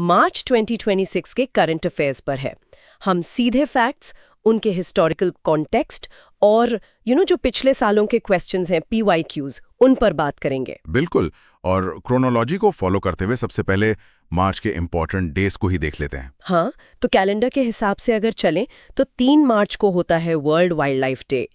मार्च 2026 के current affairs पर है। हम सीधे फैक्ट्स, उनके हिस्टोरिकल कॉन्टेक्स्ट और जो पिछले सालों के क्वेश्चंस हैं PYQs, उन पर बात करेंगे। बिल्कुल, और क्रोनोलॉजी को फॉलो करते हुए सबसे पहले मार्च के इम्पोर्टेंट डेज को ही देख लेते हैं। हाँ, तो कैलेंडर के हिसाब से अगर चलें तो 3 मार्च को होता है वर्ल्ड वाइल्ड लाइफ डे,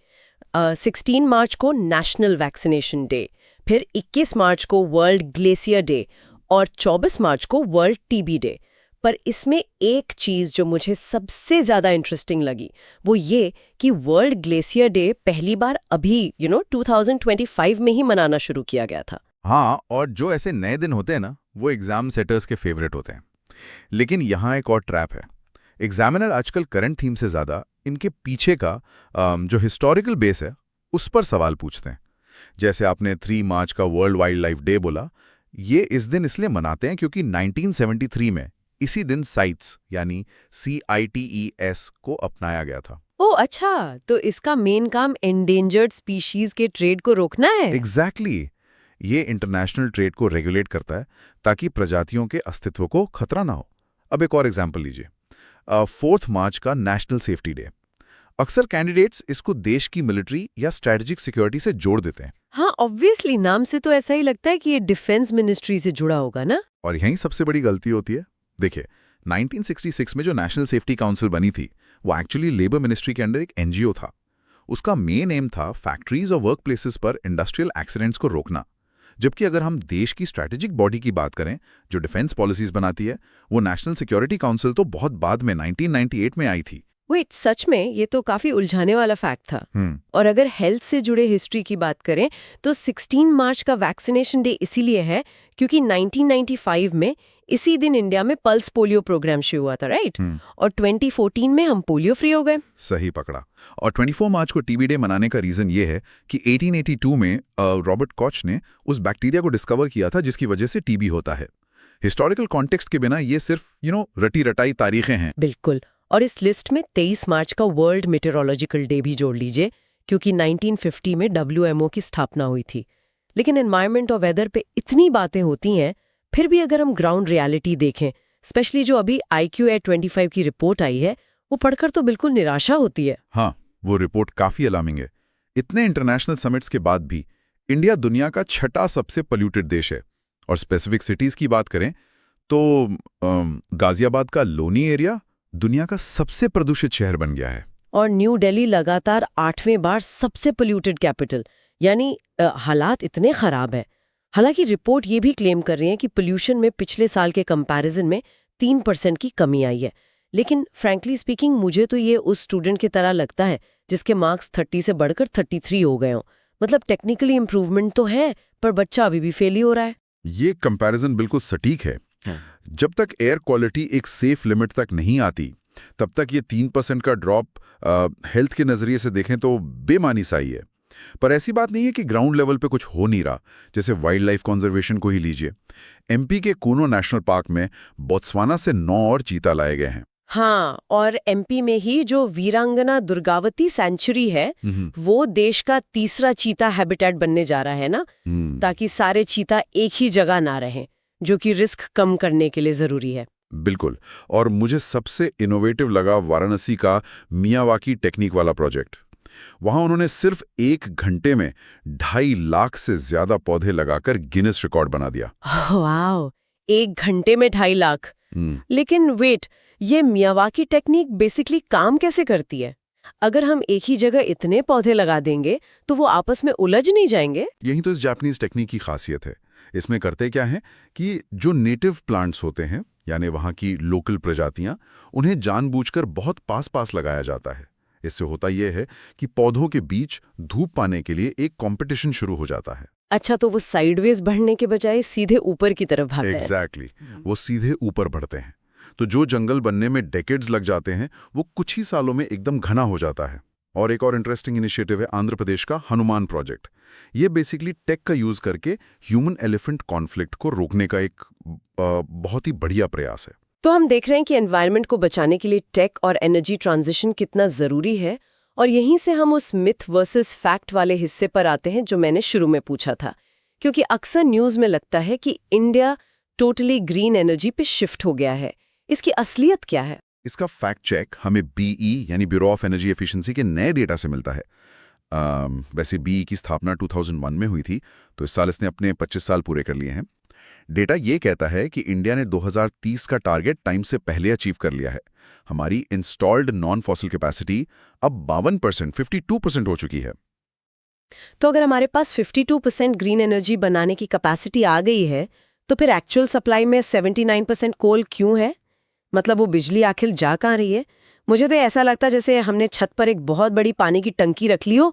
16 मार्च को नेशनल वैक्सीनेशन डे, फिर 21 मार्च को वर्ल्ड ग्लेशियर डे और 24 मार्च को वर्ल्ड टीबी डे। पर इसमें एक चीज जो मुझे सबसे ज्यादा इंटरेस्टिंग लगी वो ये कि वर्ल्ड ग्लेशियर डे पहली बार अभी 2025 में ही मनाना शुरू किया गया था। हाँ, और जो ऐसे नए दिन होते हैं ना, वो एग्जाम सेटर्स के फेवरेट होते हैं। लेकिन यहाँ एक और ट्रैप है। एग्जामिनर आजकल करंट थीम से ज़्यादा इनके पीछे का जो हिस्टोरिकल बेस है उस पर सवाल पूछते हैं। जैसे आपने 3 मार्च का वर्ल्ड वाइल्ड लाइफ डे बोला, ये इस दिन इसलिए मनाते हैं क्योंकि 1973 में इसी दिन साइट्स यानी CITES को अपनाया गया था। ओह अच्छा, तो इसका मेन काम एंडेंजर्ड स्पीशीज के ट्रेड को रोकना है। एग्जैक्टली ये इंटरनेशनल ट्रेड को रेगुलेट करता है ताकि प्रजातियों के अस्तित्व को खतरा ना हो। अब एक और एग्जाम्पल लीजिए, 4 मार्च का नेशनल सेफ्टी डे। अक्सर कैंडिडेट्स इसको देश की मिलिट्री या स्ट्रेटेजिक सिक्योरिटी से जोड़ देते हैं। हाँ, ऑब्वियसली नाम से तो ऐसा ही लगता है कि ये डिफेंस मिनिस्ट्री से जुड़ा होगा ना। और यहीं सबसे बड़ी गलती होती है। देखिए, 1966 में जो नेशनल सेफ्टी काउंसिल बनी थी वो एक्चुअली लेबर मिनिस्ट्री के अंडर एक NGO था। उसका मेन एम था फैक्ट्रीज और वर्क प्लेसेस पर इंडस्ट्रियल एक्सीडेंट्स को रोकना। जबकि अगर हम देश की स्ट्रैटेजिक बॉडी की बात करें जो डिफेंस पॉलिसीज बनाती है, वो नेशनल सिक्योरिटी काउंसिल तो बहुत बाद में 1998 में आई थी। वेट, सच में ये तो काफी उलझाने वाला फैक्ट था। और अगर हेल्थ से जुड़े हिस्ट्री की बात करें तो 16 मार्च का वैक्सीनेशन डे इसीलिए है क्योंकि 1995 में इसी दिन इंडिया में पल्स पोलियो प्रोग्राम शुरू हुआ था, राइट? और 2014 में हम पोलियो फ्री हो गए। सही पकड़ा। और 24 मार्च को टीबी डे मनाने का रीजन ये है कि 1882 में रॉबर्ट कॉच ने उस बैक्टीरिया को डिस्कवर किया था जिसकी वजह से टीबी होता है। हिस्टोरिकल कॉन्टेक्स्ट के बिना ये सिर्फ रटी रटाई तारीखें हैं। बिल्कुल। और इस लिस्ट में 23 मार्च का वर्ल्ड मेटेरोलॉजिकल डे भी जोड़ लीजिए क्योंकि 1950 में WMO की स्थापना हुई थी। लेकिन एनवायरनमेंट और वेदर पे इतनी बातें होती हैं, फिर भी अगर हम ग्राउंड रियलिटी देखें, स्पेशली जो अभी IQ@25 की रिपोर्ट आई है, वो पढ़कर तो बिल्कुल निराशा होती है। हाँ, वो रिपोर्ट काफी अलार्मिंग है। इतने इंटरनेशनल समिट्स के बाद भी इंडिया दुनिया का 6ठा सबसे पोल्यूटेड देश है। और स्पेसिफिक सिटीज की बात करें तो गाजियाबाद का लोनी एरिया दुनिया का सबसे प्रदूषित शहर बन गया है। और न्यू दिल्ली लगातार 8वें बार सबसे पोल्यूटेड कैपिटल, यानी हालात इतने खराब हैं। हालांकि रिपोर्ट ये भी क्लेम कर रही है कि पोल्यूशन में पिछले साल के कंपैरिजन में 3% की कमी आई है। लेकिन फ्रैंकली स्पीकिंग मुझे तो ये उस स्टूडेंट की तरह लगता है जिसके मार्क्स 30 से बढ़कर 33 हो गए हों। मतलब टेक्निकली इंप्रूवमेंट तो है पर बच्चा अभी भी फेल ही हो रहा है। ये कंपैरिजन बिल्कुल सटीक है। जब तक एयर क्वालिटी एक सेफ लिमिट तक नहीं आती तब तक ये 3% का ड्रॉप हेल्थ के नजरिए से देखें तो बेमानी सा ही है। पर ऐसी बात नहीं है कि ग्राउंड लेवल पे कुछ हो नहीं रहा। जैसे वाइल्ड लाइफ कंजर्वेशन को ही लीजिए, MP के कूनो नेशनल पार्क में बोत्सवाना से 9 और चीता लाए गए हैं। हाँ, और MP में ही जो वीरांगना दुर्गावती सेंचुरी है वो देश का 3रा चीता हैबिटेट बनने जा रहा है ना, ताकि सारे चीता एक ही जगह ना रहें, जो कि रिस्क कम करने के लिए जरूरी है। बिल्कुल। और मुझे सबसे इनोवेटिव लगा वाराणसी का मियावाकी टेक्निक वाला प्रोजेक्ट। वहां उन्होंने सिर्फ 1 घंटे में 2.5 लाख से ज्यादा पौधे लगाकर गिनेस रिकॉर्ड बना दिया। वाओ, 1 घंटे में 2.5 लाख। लेकिन वेट, ये मियावाकी टेक्निक बेसिकली काम कैसे करती है? अगर हम एक ही जगह इतने पौधे लगा देंगे तो वो आपस में उलझ नहीं जाएंगे? यही तो इस जापानीज टेक्निक की खासियत है। इसमें करते क्या है कि जो नेटिव प्लांट्स होते हैं यानी वहां की लोकल प्रजातियां, उन्हें जानबूझकर बहुत पास पास लगाया जाता है। इससे होता यह है कि पौधों के बीच धूप पाने के लिए एक कंपटीशन शुरू हो जाता है। अच्छा, तो वो साइडवेज बढ़ने के बजाय सीधे ऊपर की तरफ भागते हैं। एग्जैक्टली, वो सीधे ऊपर बढ़ते हैं। तो जो जंगल बनने में डेकेड्स लग जाते हैं वो कुछ ही सालों में एकदम घना हो जाता है। और एक और इंटरेस्टिंग इनिशिएटिव है आंध्र प्रदेश का हनुमान प्रोजेक्ट। ये बेसिकली टेक का यूज करके ह्यूमन एलिफेंट कॉन्फ्लिक्ट को रोकने का एक बहुत ही बढ़िया प्रयास है। तो हम देख रहे हैं कि एनवायरनमेंट को बचाने के लिए टेक और एनर्जी ट्रांजिशन कितना जरूरी है। और यहीं से हम उस मिथ वर्सेस फैक्ट वाले हिस्से पर आते हैं जो मैंने शुरू में पूछा था। क्योंकि अक्सर न्यूज में लगता है कि इंडिया टोटली ग्रीन एनर्जी पे शिफ्ट हो गया है। इसकी असलियत क्या है? इसका फैक्ट चेक हमें बीई यानी ब्यूरो ऑफ एनर्जी एफिशिएंसी के नए डेटा से मिलता है। वैसे बीई की स्थापना 2001 में हुई थी, तो इस साल इसने अपने 25 साल पूरे कर लिए हैं। डेटा ये कहता है कि इंडिया ने 2030 का टारगेट टाइम से पहले अचीव कर लिया है। हमारी इंस्टॉल्ड नॉन फॉसिल कैपेसिटी अब 52%, 52% हो चुकी है। तो अगर हमारे पास 52% ग्रीन एनर्जी बनाने की कैपेसिटी आ गई है, तो फिर एक्चुअल सप्लाई में 79% कोल क्यों है? मतलब वो बिजली आखिर जा कहाँ रही है? मुझे तो ऐसा लगता जैसे हमने छत पर एक बहुत बड़ी पानी की टंकी रख ली हो,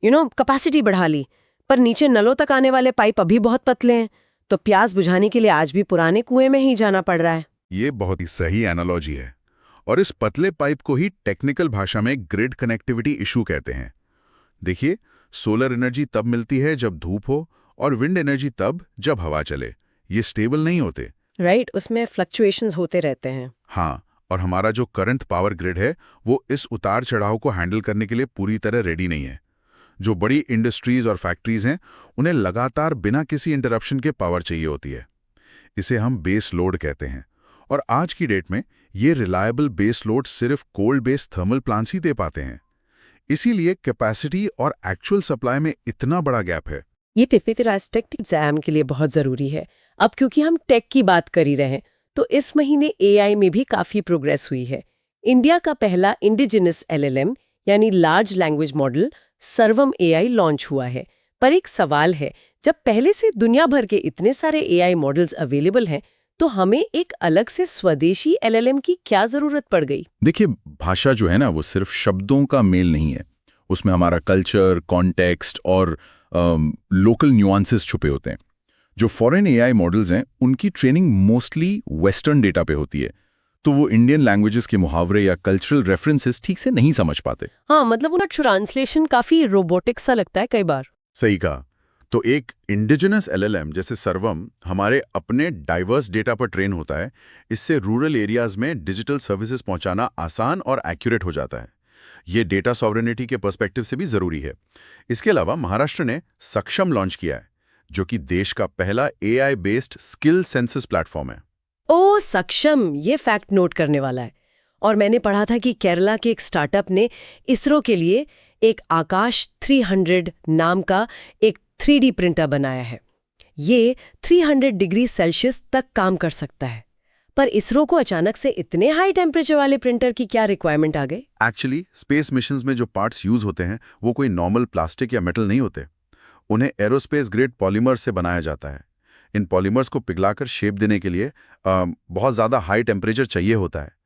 कैपेसिटी बढ़ा ली, पर नीचे नलों तक आने वाले पाइप अभी बहुत पतले हैं, तो प्यास बुझाने के लिए आज भी पुराने कुएं में ही जाना पड़ रहा है। ये बहुत ही सही एनालॉजी है, और इस पतले पाइप को ही टेक्निकल भाषा में ग्रिड कनेक्टिविटी इशू कहते हैं। देखिए, सोलर एनर्जी तब मिलती है जब धूप हो, और विंड एनर्जी तब जब हवा चले। ये स्टेबल नहीं होते। राइट, उसमें फ्लक्चुएशंस होते रहते हैं। हाँ, और हमारा जो करंट पावर ग्रिड है वो इस उतार चढ़ाव को हैंडल करने के लिए पूरी तरह रेडी नहीं है। जो बड़ी इंडस्ट्रीज और फैक्ट्रीज हैं, उन्हें लगातार बिना किसी इंटरप्शन के पावर चाहिए होती है। इसे हम बेस लोड कहते हैं, और आज की डेट में ये रिलायबल बेस लोड सिर्फ कोल्ड बेस्ड थर्मल प्लांट्स ही दे पाते हैं। इसीलिए कैपेसिटी और एक्चुअल सप्लाई में इतना बड़ा गैप है। ये पेपराइज टेक एग्जाम के लिए बहुत जरूरी है। अब क्योंकि हम टेक की बात कर ही रहे हैं, तो इस महीने एआई में भी काफी प्रोग्रेस हुई है। इंडिया का पहला इंडिजिनस एलएलएम यानी लार्ज लैंग्वेज मॉडल सर्वम एआई लॉन्च हुआ है। पर एक सवाल है, जब पहले से दुनिया भर के इतने सारे एआई मॉडल्स अवेलेबल हैं, तो हमें एक अलग से स्वदेशी एलएलएम की क्या जरूरत पड़ गई? देखिए, भाषा जो है ना, वो सिर्फ शब्दों का मेल नहीं है। उसमें हमारा कल्चर, कॉन्टेक्स्ट और लोकल न्यूआंसेस छुपे होते हैं। जो फॉरेन एआई मॉडल्स हैं, उनकी ट्रेनिंग मोस्टली वेस्टर्न डेटा पे होती है, तो वो इंडियन लैंग्वेजेस के मुहावरे या कल्चरल रेफरेंसेस ठीक से नहीं समझ पाते। हाँ, मतलब उनका ट्रांसलेशन काफी रोबोटिक सा लगता है कई बार। सही कहा। तो एक इंडिजिनस एलएलएम जैसे सर्वम हमारे अपने डाइवर्स डेटा पर ट्रेन होता है। इससे रूरल एरियाज में डिजिटल सर्विसेज पहुंचाना आसान और एक्यूरेट हो जाता है। ये डेटा सॉवरेनिटी के पर्सपेक्टिव से भी जरूरी है। इसके अलावा महाराष्ट्र ने सक्षम लॉन्च किया है, जो कि देश का पहला AI based skill census platform है। ओ सक्षम, ये फैक्ट नोट करने वाला है। और मैंने पढ़ा था कि केरला के एक स्टार्टअप ने इसरो के लिए एक आकाश 300 नाम का एक 3D प्रिंटर बनाया है। ये 300 डिग्री सेल्सियस तक काम कर सकता है। पर इसरो को अचानक से इतने हाई टेम्परेचर वाले प्रिंटर की क्या रिक्वायरमेंट आ गई? एक्चुअली स्पेस मिशंस में जो पार्ट्स यूज होते हैं वो कोई नॉर्मल प्लास्टिक या मेटल नहीं होते। उन्हें एरोस्पेस ग्रेड पॉलीमर से बनाया जाता है। इन पॉलीमर्स को पिघलाकर शेप देने के लिए बहुत ज़्यादा हाई टेम्परेचर चाहिए होता है।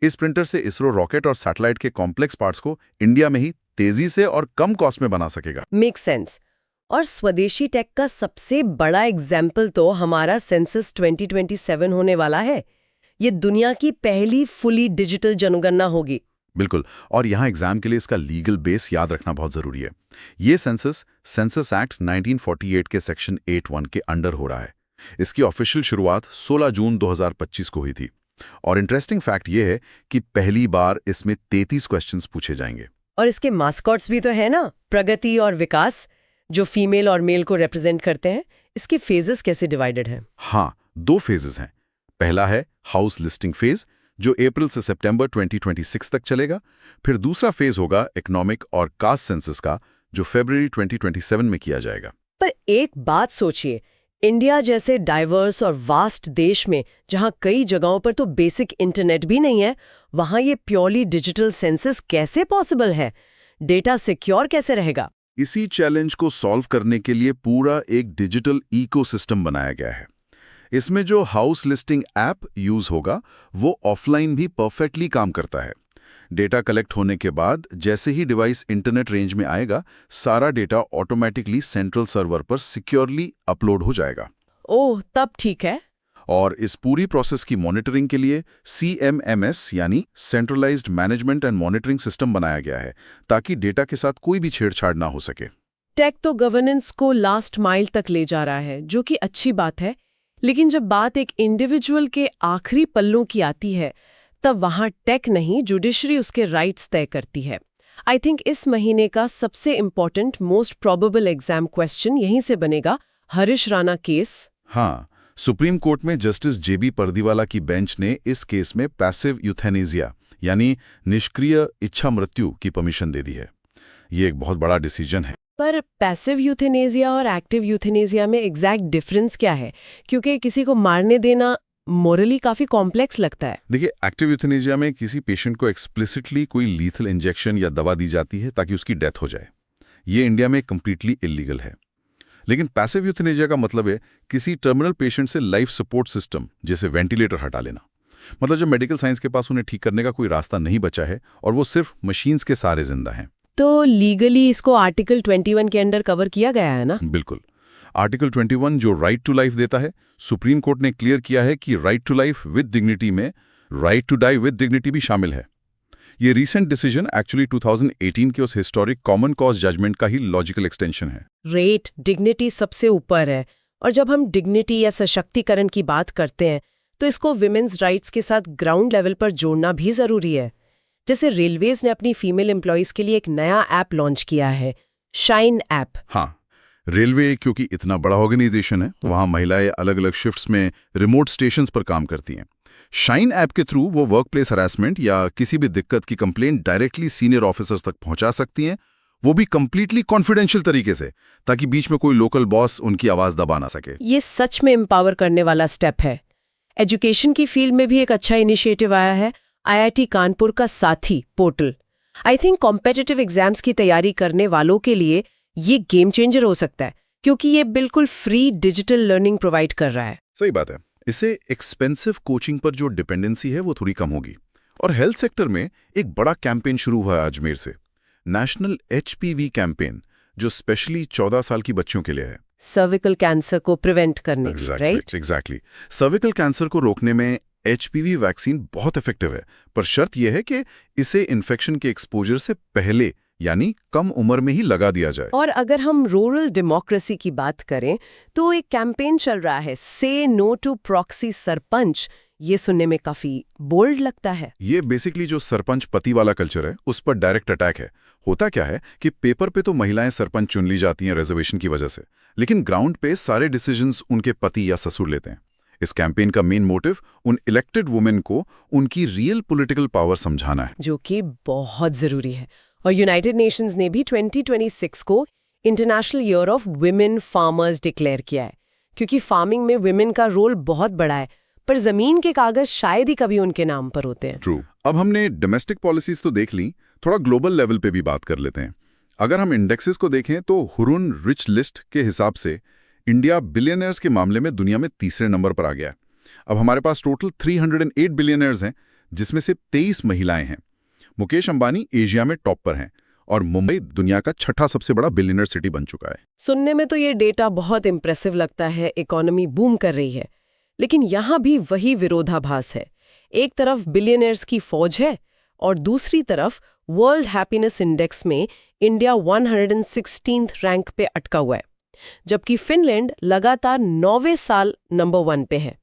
इस प्रिंटर से इसरो रॉकेट और सैटेलाइट के कॉम्प्लेक्स पार्ट्स को इंडिया में ही तेजी से और कम कॉस्ट में बना सकेगा। Make sense. और स्वदेशी टेक का सबसे बड़ा एग्जाम्पल तो हमारा सेंसस 2027 होने वाला है। ये दुनिया की पहली फुली डिजिटल जनगणना होगी। बिल्कुल, और यहाँ एग्जाम के लिए इसका लीगल बेस याद रखना बहुत जरूरी है। ये सेंसस एक्ट 1948 के सेक्शन 8(1) के अंडर हो रहा है। इसकी ऑफिशियल शुरुआत 16 जून 2025 को हुई थी। और इंटरेस्टिंग फैक्ट ये है कि पहली बार इसमें 33 क्वेश्चंस पूछे जाएंगे। और इसके मास्कॉट्स भी तो है ना, प्रगति और विकास, जो फीमेल और मेल को रिप्रेजेंट करते हैं। इसके फेजेस कैसे डिवाइडेड हैं? हाँ, 2 फेजेस हैं। पहला है हाउस लिस्टिंग फेज, जो अप्रैल से सितंबर 2026 तक चलेगा। फिर दूसरा फेज होगा इकोनॉमिक और कास्ट सेंसस का, जो फरवरी 2027 में किया जाएगा। पर एक बात सोचिए, इंडिया जैसे डाइवर्स और वास्ट देश में, जहां कई जगहों पर तो बेसिक इंटरनेट भी नहीं है, वहां ये प्योरली डिजिटल सेंसस कैसे पॉसिबल है? डेटा सिक्योर कैसे रहेगा? इसी चैलेंज को सॉल्व करने के लिए पूरा एक डिजिटल इकोसिस्टम बनाया गया है। इसमें जो हाउस लिस्टिंग ऐप यूज होगा वो ऑफलाइन भी परफेक्टली काम करता है। डेटा कलेक्ट होने के बाद जैसे ही डिवाइस इंटरनेट रेंज में आएगा, सारा डेटा ऑटोमेटिकली सेंट्रल सर्वर पर सिक्योरली अपलोड हो जाएगा। ओह, तब ठीक है। और इस पूरी प्रोसेस की मॉनिटरिंग के लिए CMMS यानी centralised management and monitoring system बनाया गया है, ताकि डेटा के साथ कोई भी छेड़छाड़ ना हो सके। टेक तो गवर्नेंस को लास्ट माइल तक ले जा रहा है, जो कि अच्छी बात है। लेकिन जब बात एक इंडिविजुअल के आखिरी पल्लों की आती है, तब वहां टेक नहीं, जुडिशरी उसके राइट्स तय करती है। आई थिंक इस महीने का सबसे important, most probable exam question यहीं से बनेगा, हरीश राणा केस। हाँ, सुप्रीम कोर्ट में जस्टिस जेबी पर्दीवाला की बेंच ने इस केस में पैसिव यूथेनेसिया यानी निष्क्रिय इच्छा मृत्यु की परमिशन दे दी है। ये एक बहुत बड़ा डिसीजन है। पर पैसिव यूथेनेसिया और एक्टिव यूथेनेसिया में एग्जैक्ट डिफरेंस क्या है? क्योंकि किसी को मारने देना मोरली काफी कॉम्प्लेक्स लगता है। देखिए, एक्टिव यूथेनेसिया में किसी पेशेंट को एक्सप्लिसिटली कोई लीथल इंजेक्शन या दवा दी जाती है ताकि उसकी डेथ हो जाए। ये इंडिया में कंप्लीटली इलीगल है। लेकिन पैसिव यूथेनेसिया का मतलब है किसी टर्मिनल पेशेंट से लाइफ सपोर्ट सिस्टम जैसे वेंटिलेटर हटा लेना। मतलब जब मेडिकल साइंस के पास उन्हें ठीक करने का कोई रास्ता नहीं बचा है और वो सिर्फ मशीन्स के सहारे जिंदा हैं। तो लीगली इसको आर्टिकल 21 के अंडर कवर किया गया है ना? बिल्कुल। आर्टिकल 21 जो राइट टू लाइफ देता है, सुप्रीम कोर्ट ने क्लियर किया है कि right to life with dignity में right to die with dignity भी शामिल है। ये रीसेंट डिसीजन एक्चुअली 2018 के उस हिस्टोरिक कॉमन कॉज जजमेंट का ही लॉजिकल एक्सटेंशन है। रेट डिग्निटी सबसे ऊपर है, और जब हम डिग्निटी या सशक्तिकरण की बात करते हैं तो इसको विमेन्स राइट्स के साथ ग्राउंड लेवल पर जोड़ना भी जरूरी है। जैसे रेलवेज ने अपनी फीमेल एम्प्लॉइज के लिए एक नया ऐप लॉन्च किया है, शाइन ऐप। हाँ, रेलवे क्योंकि इतना बड़ा ऑर्गेनाइजेशन है, वहाँ महिलाएं अलग अलग शिफ्ट्स में रिमोट स्टेशंस पर काम करती हैं। शाइन ऐप के थ्रू वो वर्कप्लेस हरासमेंट या किसी भी दिक्कत की कंप्लेंट डायरेक्टली सीनियर ऑफिसर्स तक पहुंचा सकती हैं, वो भी कंप्लीटली कॉन्फिडेंशियल तरीके से, ताकि बीच में कोई लोकल बॉस उनकी आवाज दबा ना सके। ये सच में एम्पावर करने वाला स्टेप है। एजुकेशन की फील्ड में भी एक अच्छा इनिशिएटिव आया है, IIT कानपुर का साथी portal. I think competitive exams की तैयारी करने वालों के लिए ये गेम चेंजर हो सकता है, क्योंकि ये बिल्कुल फ्री डिजिटल लर्निंग प्रोवाइड कर रहा है। सही बात है। इससे एक्सपेंसिव कोचिंग पर जो डिपेंडेंसी है वो थोड़ी कम होगी। और हेल्थ सेक्टर में एक बड़ा कैंपेन शुरू हुआ है अजमेर से, नेशनल HPV कैंपेन, जो स्पेशली 14 साल की बच्चियों के लिए है। सर्विकल कैंसर को प्रिवेंट करने के लिए, राइट? एग्जैक्टली। सर्विकल कैंसर को रोकने में HPV वैक्सीन बहुत इफेक्टिव है, पर शर्त यह है कि इसे इन्फेक्शन के एक्सपोजर से पहले यानी कम उम्र में ही लगा दिया जाए। और अगर हम रूरल डेमोक्रेसी की बात करें तो एक कैंपेन चल रहा है, से नो टू प्रॉक्सी सरपंच। ये सुनने में काफी बोल्ड लगता है। ये बेसिकली जो सरपंच पति वाला कल्चर है उस पर डायरेक्ट अटैक है। होता क्या है कि पेपर पे तो महिलाएं सरपंच चुन ली जाती हैं रिजर्वेशन की वजह से, लेकिन ग्राउंड पे सारे डिसीजंस उनके पति या ससुर लेते हैं। इस कैंपेन का मेन मोटिव उन इलेक्टेड वुमेन को उनकी रियल पॉलिटिकल पावर समझाना है, जो कि बहुत जरूरी है। और यूनाइटेड नेशंस ने भी 2026 को international year of women farmers declare किया है, क्योंकि फार्मिंग में वुमेन का रोल बहुत बड़ा है, पर जमीन के कागज शायद ही कभी उनके नाम पर होते हैं। ट्रू। अब हमने डोमेस्टिक पॉलिसीज तो देख ली, थोड़ा ग्लोबल लेवल पे भी बात कर लेते हैं। अगर हम इंडेक्सेस को देखें तो हुरुन रिच लिस्ट के हिसाब से इंडिया बिलियनर्स के मामले में दुनिया में तीसरे नंबर पर आ गया है। अब हमारे पास टोटल 308 बिलियनर्स हैं, जिसमें से 23 महिलाएं हैं। मुकेश अंबानी एशिया में टॉप पर हैं और मुंबई दुनिया का छठा सबसे बड़ा बिलियनर सिटी बन चुका है। सुनने में तो ये डेटा बहुत इंप्रेसिव लगता है, इकोनॉमी बूम कर रही है, लेकिन यहाँ भी वही विरोधाभास है। एक तरफ बिलियनर्स की फौज है और दूसरी तरफ वर्ल्ड हैप्पीनेस इंडेक्स में इंडिया 116th रैंक पे अटका हुआ है, जबकि फिनलैंड लगातार 9वें साल नंबर 1 पे है।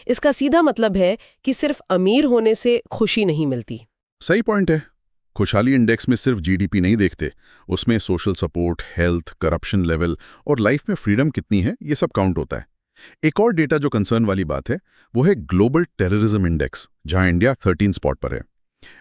इसका सीधा मतलब है कि सिर्फ अमीर होने से खुशी नहीं मिलती। सही पॉइंट है। खुशहाली इंडेक्स में सिर्फ GDP नहीं देखते, उसमें social support, health, corruption level और लाइफ में फ्रीडम कितनी है, ये सब काउंट होता है। एक और डेटा जो कंसर्न वाली बात है वो है ग्लोबल टेररिज्म इंडेक्स, जहां इंडिया 13 स्पॉट पर है।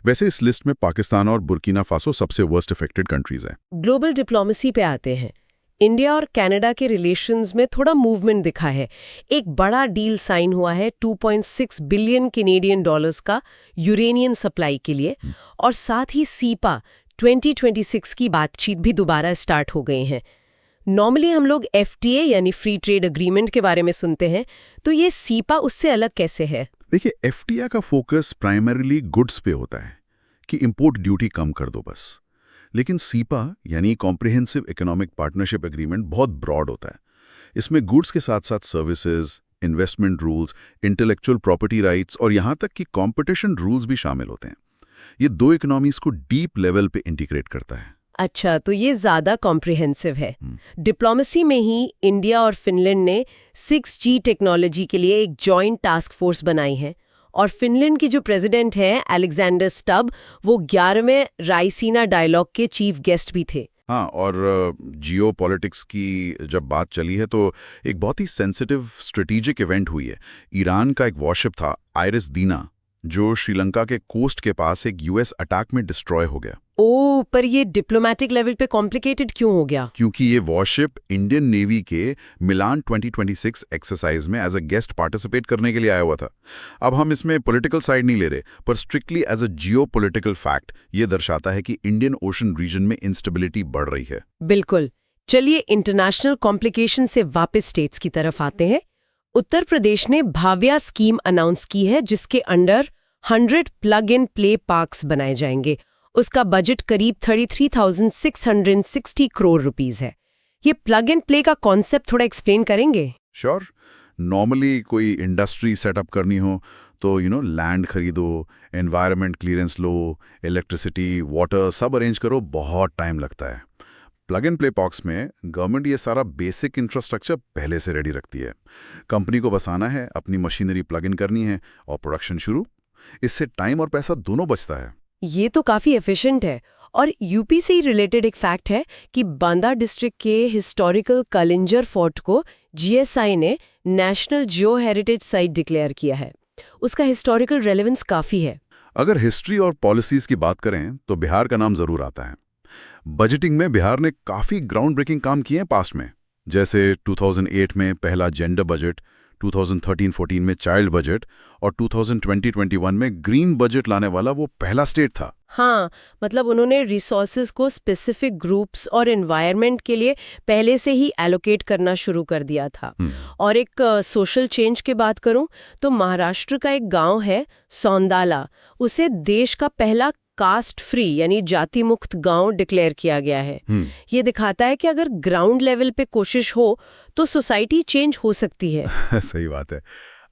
वैसे इस लिस्ट में पाकिस्तान और बुर्किना फासो सबसे वर्स्ट अफेक्टेड कंट्रीज हैं। ग्लोबल डिप्लोमेसी पे आते हैं। इंडिया और कनाडा के रिलेशंस में थोड़ा मूवमेंट दिखा है। एक बड़ा डील साइन हुआ है 2.6 बिलियन कैनेडियन डॉलर्स का यूरेनियम सप्लाई के लिए, और साथ ही सीपा 2026 की बातचीत भी दोबारा स्टार्ट हो गए हैं। नॉर्मली हम लोग FTA यानी फ्री ट्रेड एग्रीमेंट के बारे में सुनते हैं, तो ये सीपा उससे अलग कैसे है? देखिए, FTA का फोकस प्राइमरीली गुड्स पे होता है कि इंपोर्ट ड्यूटी कम कर दो बस। लेकिन सीपा यानी कॉम्प्रिहेंसिव इकोनॉमिक पार्टनरशिप एग्रीमेंट बहुत ब्रॉड होता है। इसमें गुड्स के साथ साथ services, investment rules, intellectual property rights और यहाँ तक कि कॉम्पिटिशन रूल्स भी शामिल होते हैं। ये दो इकोनॉमीज को डीप लेवल पे इंटीग्रेट करता है। अच्छा, तो ये ज्यादा कॉम्प्रिहेंसिव है। डिप्लोमेसी में ही इंडिया और फिनलैंड ने 6G टेक्नोलॉजी के लिए एक जॉइंट टास्क फोर्स बनाई है, और फिनलैंड की जो प्रेसिडेंट हैं अलेक्जेंडर स्टब, वो 11वें रायसीना डायलॉग के चीफ गेस्ट भी थे। हाँ, और जियो पॉलिटिक्स की जब बात चली है तो एक बहुत ही सेंसिटिव स्ट्रेटेजिक इवेंट हुई है। ईरान का एक वॉरशिप था आइरिस दीना, जो श्रीलंका के कोस्ट के पास एक यूएस अटैक में डिस्ट्रॉय हो गया। ओ, पर ये डिप्लोमेटिक लेवल पे कॉम्प्लिकेटेड क्यों हो गया? क्योंकि ये वॉरशिप इंडियन नेवी के मिलान 2026 एक्सरसाइज में एज अ गेस्ट पार्टिसिपेट करने के लिए आया हुआ था। अब हम इसमें पॉलिटिकल साइड नहीं ले रहे, पर strictly as a geopolitical fact ये दर्शाता है कि इंडियन ओशन रीजन में इंस्टेबिलिटी बढ़ रही है। बिल्कुल। चलिए इंटरनेशनल कॉम्प्लिकेशन से वापस स्टेट्स की तरफ आते हैं। उत्तर प्रदेश ने भाव्या स्कीम अनाउंस की है, जिसके under 100 plug in play parks बनाए जाएंगे। उसका बजट करीब 33,660 करोड़ रुपीस है। ये प्लग इन प्ले का कॉन्सेप्ट थोड़ा एक्सप्लेन करेंगे? श्योर। नॉर्मली कोई इंडस्ट्री सेटअप करनी हो तो लैंड खरीदो, एनवायरनमेंट क्लियरेंस लो, इलेक्ट्रिसिटी, वाटर सब अरेंज करो, बहुत टाइम लगता है। प्लग एंड प्ले पार्क्स में गवर्नमेंट ये सारा बेसिक इंफ्रास्ट्रक्चर पहले से रेडी रखती है। कंपनी को बस आना है, अपनी मशीनरी प्लग इन करनी है और प्रोडक्शन शुरू। इससे टाइम और पैसा दोनों बचता है। ये तो काफी एफिशिएंट है। और यूपी से ही रिलेटेड एक फैक्ट है कि बांदा डिस्ट्रिक्ट के हिस्टोरिकल कलिंजर फोर्ट को जीएसआई ने नेशनल जियो हेरिटेज साइट डिक्लेयर किया है। उसका हिस्टोरिकल रेलेवेंस काफी है। अगर हिस्ट्री और पॉलिसीज की बात करें तो बिहार का नाम जरूर आता है। बजटिंग में बिहार ने काफी ग्राउंड ब्रेकिंग काम किए हैं पास्ट में, जैसे 2008 में पहला जेंडर बजट, 2013-14 में चाइल्ड बजट और 2020-21 में ग्रीन बजट लाने वाला वो पहला स्टेट था। हाँ, मतलब उन्होंने रिसोर्सेज को स्पेसिफिक ग्रुप्स और एनवायरनमेंट के लिए पहले से ही एलोकेट करना शुरू कर दिया था। और एक सोशल चेंज की बात करूं तो महाराष्ट्र का एक गांव है सौंदाला, उसे देश का पहला कास्ट फ्री यानी जाति मुक्त गांव डिक्लेयर किया गया है। ये दिखाता है कि अगर ग्राउंड लेवल पे कोशिश हो तो सोसाइटी चेंज हो सकती है। सही बात है।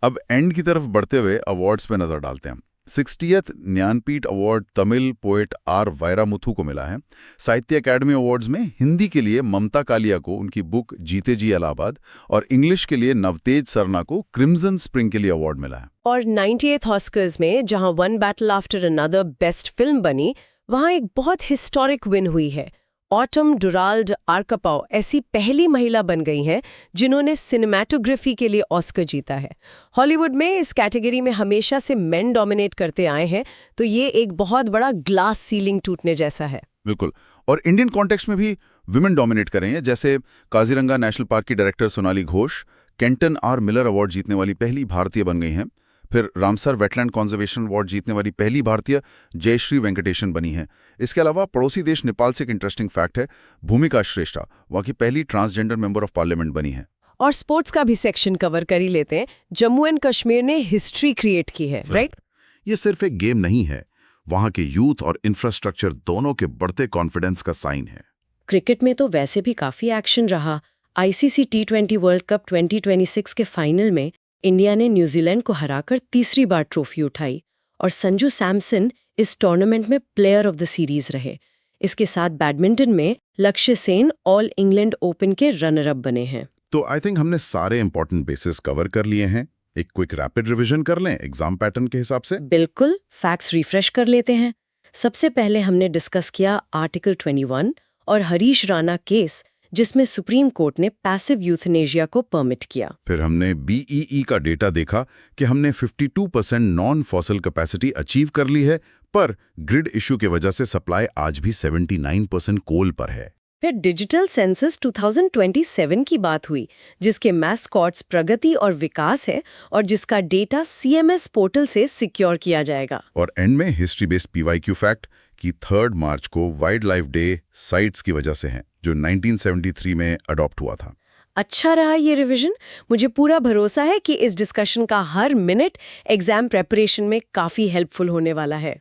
अब एंड की तरफ बढ़ते हुए अवार्ड्स पे नजर डालते हैं। 60th Jnanpith award Tamil poet R Vairamuthu को मिला है। साहित्य अकेडमी अवार्ड्स में हिंदी के लिए ममता कालिया को उनकी बुक जीते जी इलाहाबाद और इंग्लिश के लिए नवतेज सरना को क्रिम्सन स्प्रिंग के लिए अवार्ड मिला है। और 98th ऑस्कर्स में जहां one battle after another best film बनी, वहां एक बहुत हिस्टोरिक विन हुई है। ऑटम डुराल्ड आर्कापाव ऐसी पहली महिला बन गई हैं जिन्होंने सिनेमैटोग्राफी के लिए ऑस्कर जीता है। हॉलीवुड में इस कैटेगरी में हमेशा से मेन डोमिनेट करते आए हैं, तो ये एक बहुत बड़ा ग्लास सीलिंग टूटने जैसा है। बिल्कुल। और इंडियन कॉन्टेक्स्ट में भी विमेन डोमिनेट कर रही हैं, जैसे काजीरंगा नेशनल पार्क की director Sonali Ghosh Kenton R Miller award जीतने वाली पहली भारतीय बन गई हैं। फिर रामसर वेटलैंड कंजर्वेशन अवार्ड जीतने वाली पहली भारतीय जयश्री वेंकटेशन बनी है। इसके अलावा पड़ोसी देश नेपाल से एक इंटरेस्टिंग फैक्ट है, भूमिका श्रेष्ठा वहाँ की पहली ट्रांसजेंडर मेंबर ऑफ पार्लियामेंट बनी है। और स्पोर्ट्स का भी सेक्शन कवर कर ही लेते हैं। जम्मू एंड कश्मीर ने हिस्ट्री क्रिएट की है, राइट? ये सिर्फ एक गेम नहीं है, वहाँ के यूथ और इंफ्रास्ट्रक्चर दोनों के बढ़ते कॉन्फिडेंस का साइन है। क्रिकेट में तो वैसे भी काफी एक्शन रहा। आईसीसी T20 वर्ल्ड कप 2026 के फाइनल में इंडिया ने न्यूजीलैंड को हराकर तीसरी बार ट्रॉफी उठाई और संजू सैमसन इस टूर्नामेंट में प्लेयर ऑफ द सीरीज रहे। इसके साथ बैडमिंटन में लक्ष्य सेन ऑल इंग्लैंड ओपन के रनर अप बने हैं। तो आई थिंक हमने सारे इंपॉर्टेंट बेसिस कवर कर लिए हैं। एक क्विक रैपिड रिवीजन कर लें एग्जाम पैटर्न के हिसाब से। बिल्कुल, फैक्ट्स रिफ्रेश कर लेते हैं। सबसे पहले हमने डिस्कस किया आर्टिकल 21 और हरीश राणा केस, जिसमें सुप्रीम कोर्ट ने पैसिव यूथनेशिया को परमिट किया। फिर हमने BEE का डेटा देखा कि हमने 52% नॉन फॉसिल कैपेसिटी अचीव कर ली है, पर ग्रिड इशू के वजह से सप्लाई आज भी 79% कोल पर है। फिर डिजिटल सेंसस 2027 की बात हुई, जिसके मैस्कॉट्स प्रगति और विकास है और जिसका डेटा CMS पोर्टल से सिक्योर किया जाएगा। और एंड में हिस्ट्री बेस्ड PYQ फैक्ट कि 3 मार्च को वाइल्ड लाइफ डे साइट्स की वजह से है, जो 1973 में अडॉप्ट हुआ था। अच्छा रहा ये रिवीजन। मुझे पूरा भरोसा है कि इस डिस्कशन का हर मिनट एग्जाम प्रेपरेशन में काफी हेल्पफुल होने वाला है।